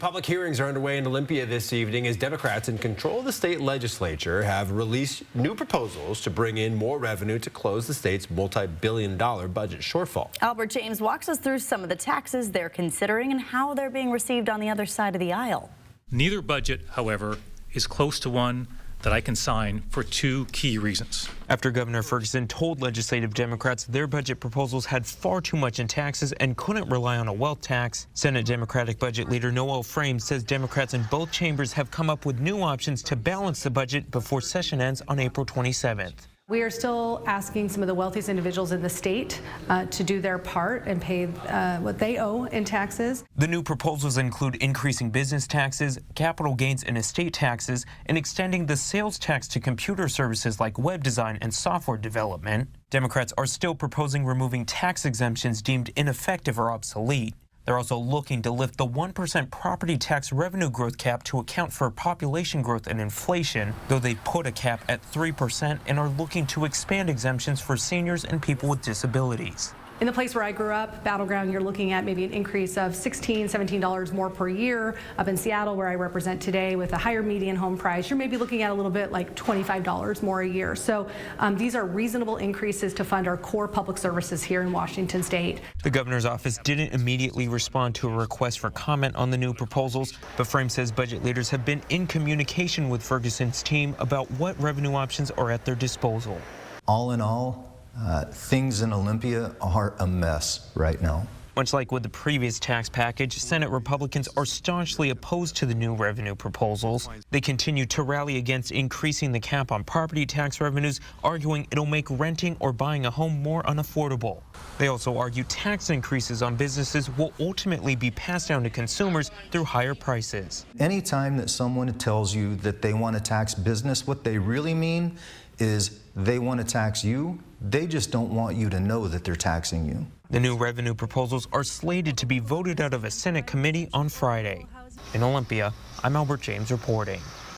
Public hearings are underway in Olympia this evening as Democrats in control of the state legislature have released new proposals to bring in more revenue to close the state's multi-billion-dollar budget shortfall. Albert James walks us through some of the taxes they're considering and how they're being received on the other side of the aisle. Neither budget, however, is close to one that I can sign for two key reasons. After Governor Ferguson told legislative Democrats their budget proposals had far too much in taxes and couldn't rely on a wealth tax, Senate Democratic Budget Leader Noel Frame says Democrats in both chambers have come up with new options to balance the budget before session ends on April 27th. We are still asking some of the wealthiest individuals in the state to do their part and pay what they owe in taxes. The new proposals include increasing business taxes, capital gains and estate taxes, and extending the sales tax to computer services like web design and software development. Democrats are still proposing removing tax exemptions deemed ineffective or obsolete. They're also looking to lift the 1% property tax revenue growth cap to account for population growth and inflation, though they put a cap at 3% and are looking to expand exemptions for seniors and people with disabilities. In the place where I grew up, Battleground, you're looking at maybe an increase of $16, $17 more per year. Up in Seattle, where I represent today, with a higher median home price, you're maybe looking at a little bit like $25 more a year. So these are reasonable increases to fund our core public services here in Washington state. The governor's office didn't immediately respond to a request for comment on the new proposals, but Frame says budget leaders have been in communication with Ferguson's team about what revenue options are at their disposal. All in all, things in Olympia are a mess right now. Much like with the previous tax package, Senate Republicans are staunchly opposed to the new revenue proposals. They continue to rally against increasing the cap on property tax revenues, arguing it'll make renting or buying a home more unaffordable. They also argue tax increases on businesses will ultimately be passed down to consumers through higher prices. Anytime that someone tells you that they want to tax business, what they really mean is they want to tax you. They just don't want you to know that they're taxing you. The new revenue proposals are slated to be voted out of a Senate committee on Friday. In Olympia, I'm Albert James reporting.